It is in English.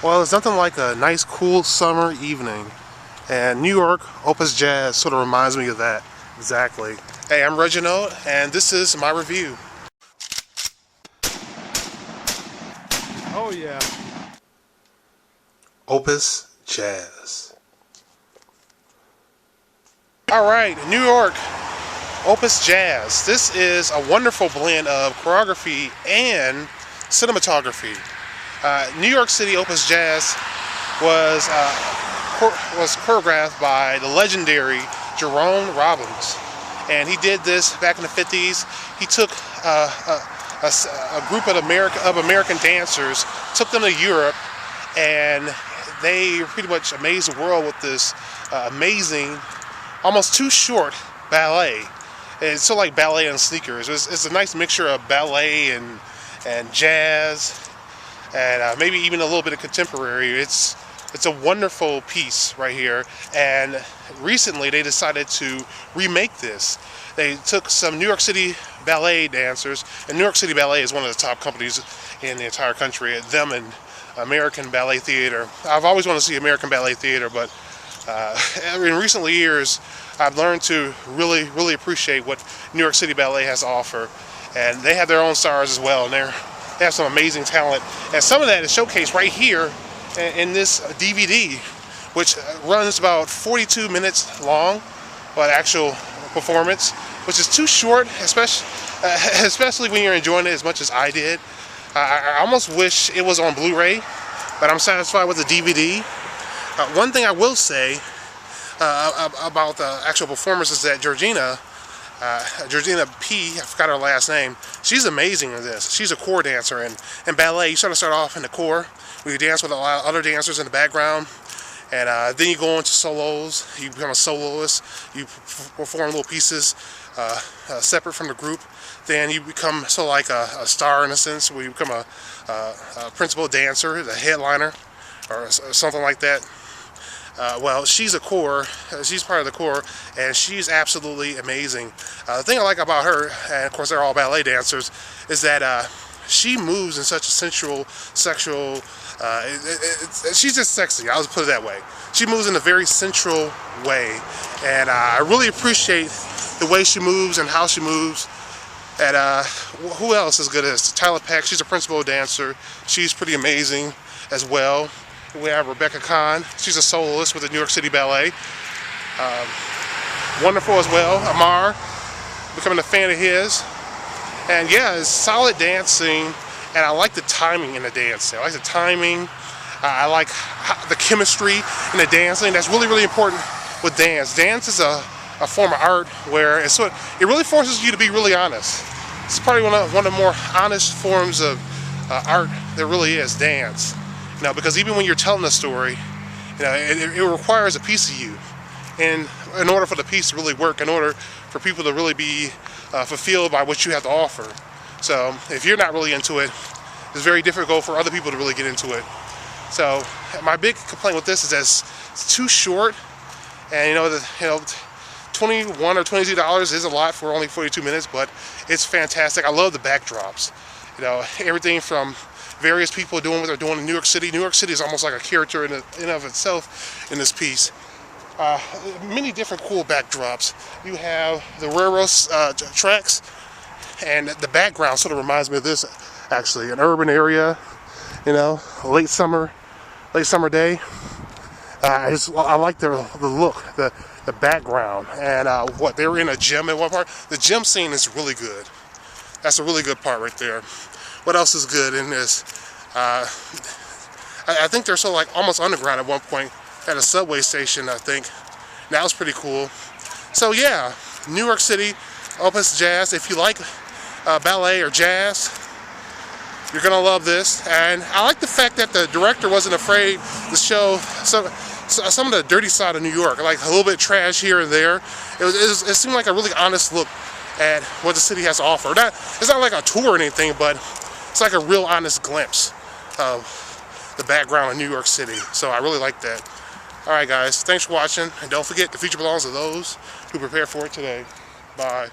Well, it's nothing like a nice, cool summer evening. And New York, Opus Jazz sort of reminds me of that. Exactly. Hey, I'm Reginald, and this is my review. Oh, yeah. Opus Jazz. Alright, New York, Opus Jazz. This is a wonderful blend of choreography and cinematography. New York City Opus Jazz was choreographed by the legendary Jerome Robbins, and he did this back in the 50s. He took a group of American dancers, took them to Europe, and they pretty much amazed the world with this amazing, almost too short ballet. It's sort of like ballet on sneakers. It's a nice mixture of ballet and jazz, and maybe even a little bit of contemporary. It's a wonderful piece right here, and recently they decided to remake this. They took some New York City ballet dancers, and New York City Ballet is one of the top companies in the entire country. Them and American Ballet Theater. I've always wanted to see American Ballet Theater, but in recent years I've learned to really appreciate what New York City Ballet has to offer, and they have their own stars as well, and they have some amazing talent, and some of that is showcased right here in this DVD, which runs about 42 minutes long, but actual performance, which is too short, especially when you're enjoying it as much as I did. I almost wish it was on Blu-ray, but I'm satisfied with the DVD. One thing I will say about the actual performance is that Georgina P, I forgot her last name, she's amazing in this. She's a core dancer, and in ballet you sort of start off in the core where you dance with a lot of other dancers in the background, and then you go into solos. You become a soloist, you perform little pieces separate from the group. Then you become sort of like a star in a sense, where you become a principal dancer, the headliner, or something like that. Well, she's a core, she's part of the core, and she's absolutely amazing. The thing I like about her, and of course they're all ballet dancers, is that she moves in such a sensual, sexual, she's just sexy, I'll just put it that way. She moves in a very sensual way, and I really appreciate the way she moves and how she moves. And who else is good at this? Peck, she's a principal dancer, she's pretty amazing as well. We have Krohn, she's a soloist with the New York City Ballet. Wonderful as well. Amar, becoming a fan of his. And yeah, it's solid dancing, and I like the timing in the dancing. I like the timing. I like the chemistry in the dancing. That's really important with dance. Dance is a form of art where it really forces you to be really honest. It's probably one of the more honest forms of art there really is, dance. You know, because even when you're telling a story, you know, it requires a piece of you, and in order for the piece to really work, in order for people to really be fulfilled by what you have to offer. So if you're not really into it, it's very difficult for other people to really get into it. So my big complaint with this is that it's too short, and $21 or $22 is a lot for only 42 minutes, but it's fantastic. I love the backdrops. You know, everything from various people doing what they're doing in New York City. New York City is almost like a character in and of itself in this piece. Many different cool backdrops. You have the railroad tracks, and the background sort of reminds me of this, actually, an urban area, you know, late summer day. I like the look, the background, and they were in a gym at one part. The gym scene is really good. That's a really good part right there. What else is good in this? I think they're sort of like almost underground at one point at a subway station, I think. That was pretty cool. So yeah, New York City Opus Jazz. If you like ballet or jazz, you're gonna love this. And I like the fact that the director wasn't afraid to show some of the dirty side of New York, like a little bit of trash here and there. It seemed like a really honest look at what the city has to offer. It's not like a tour or anything, but it's like a real honest glimpse of the background of New York City. So I really like that. Alright guys, thanks for watching, and don't forget, the future belongs to those who prepare for it today. Bye.